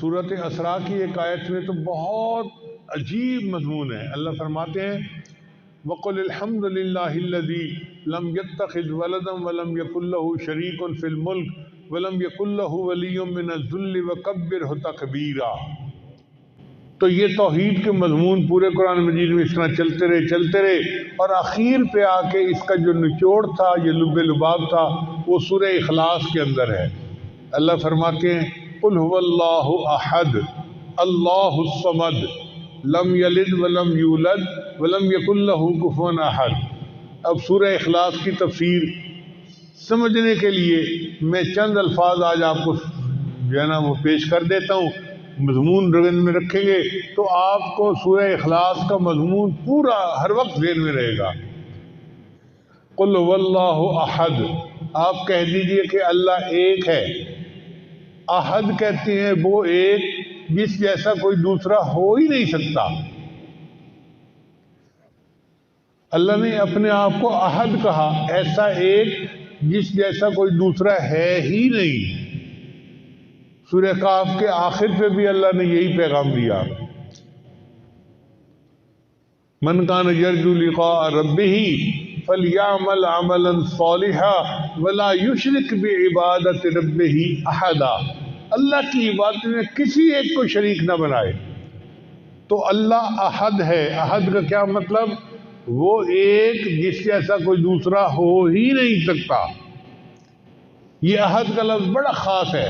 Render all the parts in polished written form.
سورۃ اسراء کی ایک آیت میں تو بہت عجیب مضمون ہے. اللہ فرماتے ہیں وَقُلِ الْحَمْدُ لِلَّهِ الَّذِي لَمْ يَتَّخِذْ وَلَدًا وَلَمْ يَكُنْ لَهُ شَرِيكٌ فِي الْمُلْكِ وَلَمْ يَكُنْ لَهُ وَلِيٌّ مِّنَ الذُّلِّ وَكَبِّرْهُ تَكْبِيرًا. تو یہ توحید کے مضمون پورے قرآن مجید میں اس طرح چلتے رہے اور اخیر پہ آ کے اس کا جو نچوڑ تھا، یہ لب لباب تھا، وہ سورہ اخلاص کے اندر ہے. اللہ فرماتے ہیں قُلْ هُوَ اللَّهُ أَحَدٌ اللَّهُ الصَّمَدُ لَمْ يَلِدْ وَلَمْ يُولَدْ وَلَمْ يَكُنْ لَهُ كُفُوًا أَحَدٌ. اب سورہ اخلاص کی تفسیر سمجھنے کے لیے میں چند الفاظ آج آپ کو جو ہے نا وہ پیش کر دیتا ہوں. مضمون ذہن میں رکھیں گے تو آپ کو سورہ اخلاص کا مضمون پورا ہر وقت ذہن میں رہے گا. قُلْ هُوَ اللَّهُ أَحَدٌ، آپ کہہ دیجئے کہ اللہ ایک ہے. احد کہتے ہیں وہ ایک جس جیسا کوئی دوسرا ہو ہی نہیں سکتا. اللہ نے اپنے آپ کو احد کہا، ایسا ایک جس جیسا کوئی دوسرا ہے ہی نہیں. سورہ کہف کے آخر پہ بھی اللہ نے یہی پیغام دیا. من کان یرجو لقاء ربہ فلیعمل عملا صالحا ولا یشرک بعبادت ربہ احدا. اللہ کی عبادت میں کسی ایک کو شریک نہ بنائے. تو اللہ احد ہے. احد کا کیا مطلب؟ وہ ایک جس جیسا کوئی دوسرا ہو ہی نہیں سکتا. یہ احد کا لفظ بڑا خاص ہے.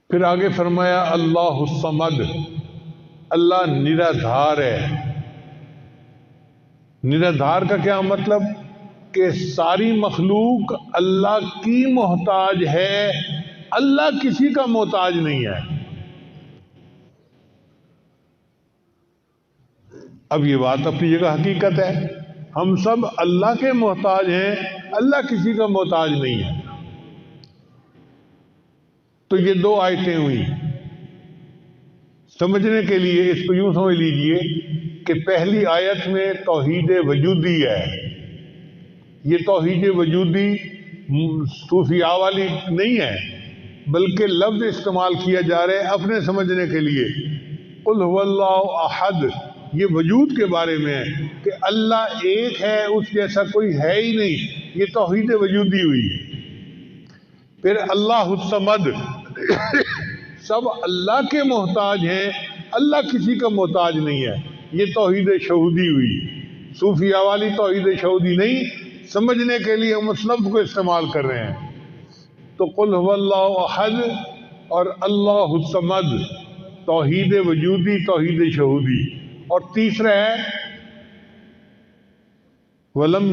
پھر آگے فرمایا اللہ الصمد، اللہ نرادھار ہے. نرادھار کا کیا مطلب؟ کہ ساری مخلوق اللہ کی محتاج ہے، اللہ کسی کا محتاج نہیں ہے. اب یہ بات اپنی جگہ حقیقت ہے، ہم سب اللہ کے محتاج ہیں، اللہ کسی کا محتاج نہیں ہے. تو یہ دو آیتیں ہوئی. سمجھنے کے لیے اس کو یوں سمجھ لیجئے کہ پہلی آیت میں توحید وجودی ہے. یہ توحید وجودی صوفیاء والی نہیں ہے، بلکہ لفظ استعمال کیا جا رہا ہے اپنے سمجھنے کے لیے. قُلْ هُوَ اللَّهُ أَحَدٌ، یہ وجود کے بارے میں ہے کہ اللہ ایک ہے، اس جیسا کوئی ہے ہی نہیں. یہ توحید وجودی ہوئی. پھر اللہ الصمد، سب اللہ کے محتاج ہیں، اللہ کسی کا محتاج نہیں ہے. یہ توحید شہودی ہوئی. صوفیاء والی توحید شہودی نہیں. سمجھنے کے لیے ہم اس لفظ کو استعمال کر رہے ہیں. تو قُلْ هُوَ اللَّهُ أَحَدٌ اور اللہ الصمد، توحید وجودی، توحید شہودی. اور تیسرا ہے لم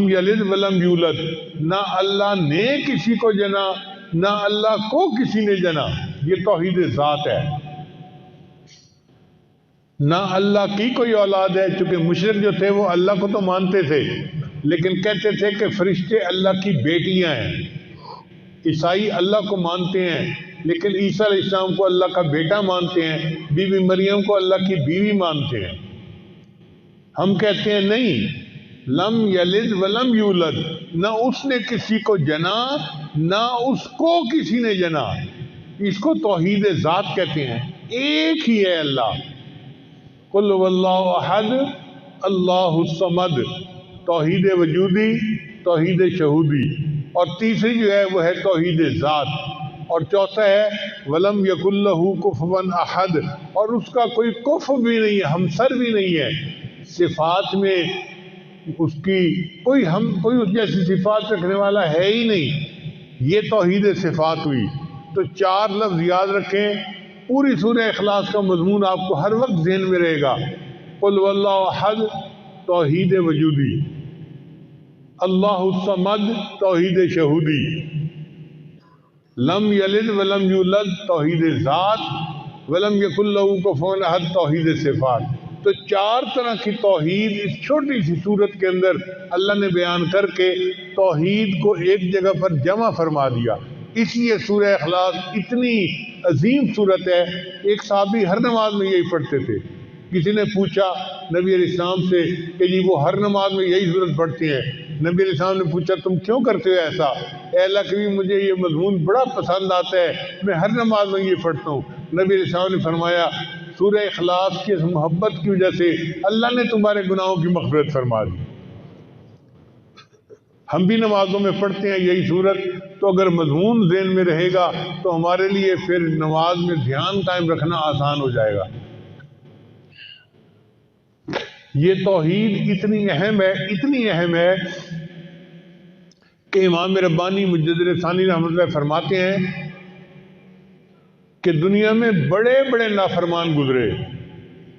یلد ولم یولد، نہ اللہ نے کسی کو جنا، نہ اللہ کو کسی نے جنا. یہ توحید ذات ہے. نہ اللہ کی کوئی اولاد ہے، چونکہ مشرک جو تھے وہ اللہ کو تو مانتے تھے لیکن کہتے تھے کہ فرشتے اللہ کی بیٹیاں ہیں. عیسائی اللہ کو مانتے ہیں لیکن عیسیٰ علیہ السلام کو اللہ کا بیٹا مانتے ہیں، بی بی مریم کو اللہ کی بیوی مانتے ہیں. ہم کہتے ہیں نہیں، لم یلد ولم یولد، نہ اس نے کسی کو جنا نہ اس کو کسی نے جنا. اس کو توحید ذات کہتے ہیں. ایک ہی ہے اللہ. قُلْ هُوَ اللَّهُ أَحَدٌ اللہ الصمد، توحید وجودی، توحید شہودی. اور تیسری جو ہے وہ ہے توحید ذات. اور چوتھا ہے وَلَمْ يَكُنْ لَهُ كُفُوًا أَحَدٌ، اور اس کا کوئی کفو بھی نہیں ہے، ہمسر بھی نہیں ہے. صفات میں اس کی کوئی اس جیسی صفات رکھنے والا ہے ہی نہیں. یہ توحید صفات ہوئی. تو چار لفظ یاد رکھیں. پوری سورہ اخلاص کا مضمون آپ کو ہر وقت ذہن میں رہے گا. قُلْ هُوَ اللَّهُ أَحَدٌ توحید وجودی، اللہ الصمد توحید شہودی، لم یلد ولم یولد توحید ذات، ولم یکن لہ کفوا احد توحید صفات. تو چار طرح کی توحید اس چھوٹی سی صورت کے اندر اللہ نے بیان کر کے توحید کو ایک جگہ پر جمع فرما دیا. اس لیے سورہ اخلاص اتنی عظیم صورت ہے. ایک صحابی ہر نماز میں یہی پڑھتے تھے کسی نے پوچھا نبی علیہ السلام سے کہ جی وہ ہر نماز میں یہی صورت پڑھتے ہیں. نبی علیہ السلام نے پوچھا تم کیوں کرتے ہو ایسا؟ اے اللہ کے نبی مجھے یہ مضمون بڑا پسند آتا ہے، میں ہر نماز میں یہ پڑھتا ہوں. نبی علیہ السلام نے فرمایا سورہ اخلاص کی اس محبت کی وجہ سے اللہ نے تمہارے گناہوں کی مغفرت فرما دی. ہم بھی نمازوں میں پڑھتے ہیں یہی صورت، تو اگر مضمون ذہن میں رہے گا تو ہمارے لیے پھر نماز میں دھیان قائم رکھنا آسان ہو جائے گا. یہ توحید اتنی اہم ہے کہ امام ربانی مجدد ثانی رحمۃ اللہ فرماتے ہیں کہ دنیا میں بڑے بڑے نافرمان گزرے،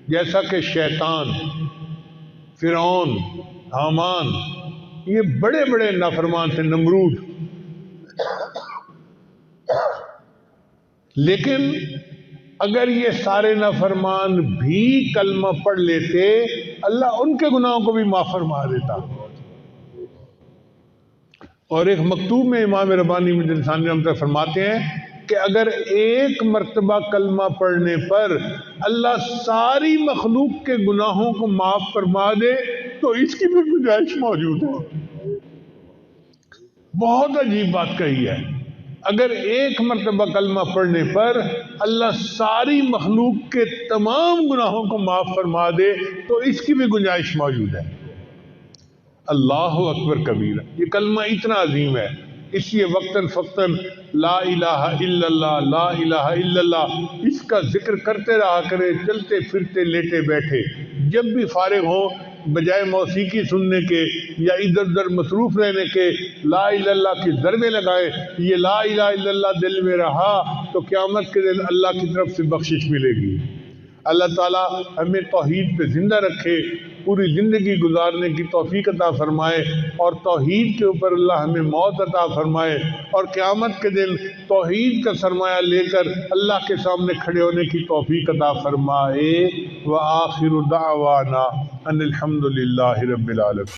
جیسا کہ شیطان، فرعون، حامان، یہ بڑے بڑے نافرمان تھے، نمرود. لیکن اگر یہ سارے نافرمان بھی کلمہ پڑھ لیتے اللہ ان کے گناہوں کو بھی معاف فرما دیتا. اور ایک مکتوب میں امام ربانی مجدد ثانی رحمۃ اللہ فرماتے ہیں کہ اگر ایک مرتبہ کلمہ پڑھنے پر اللہ ساری مخلوق کے گناہوں کو معاف فرما دے تو اس کی بھی گنجائش موجود ہے. بہت عجیب بات کہی ہے. اگر ایک مرتبہ کلمہ پڑھنے پر اللہ ساری مخلوق کے تمام گناہوں کو معاف فرما دے تو اس کی بھی گنجائش موجود ہے. اللہ اکبر کبیرہ، یہ کلمہ اتنا عظیم ہے. اس لیے وقتاً فوقتاً لا الہ الا اللہ، لا الہ الا اللہ، اس کا ذکر کرتے رہا کرے، چلتے پھرتے لیٹے بیٹھے، جب بھی فارغ ہوں، بجائے موسیقی سننے کے یا ادھر ادھر مصروف رہنے کے لا الہ الا اللہ کی ضربیں لگائے. یہ لا الہ الا اللہ دل میں رہا تو قیامت کے دن اللہ کی طرف سے بخشش ملے گی. اللہ تعالیٰ ہمیں توحید پہ زندہ رکھے، پوری زندگی گزارنے کی توفیق عطا فرمائے، اور توحید کے اوپر اللہ ہمیں موت عطا فرمائے، اور قیامت کے دن توحید کا سرمایہ لے کر اللہ کے سامنے کھڑے ہونے کی توفیق عطا فرمائے. وآخر دعوانا ان الحمد للہ رب العالمین.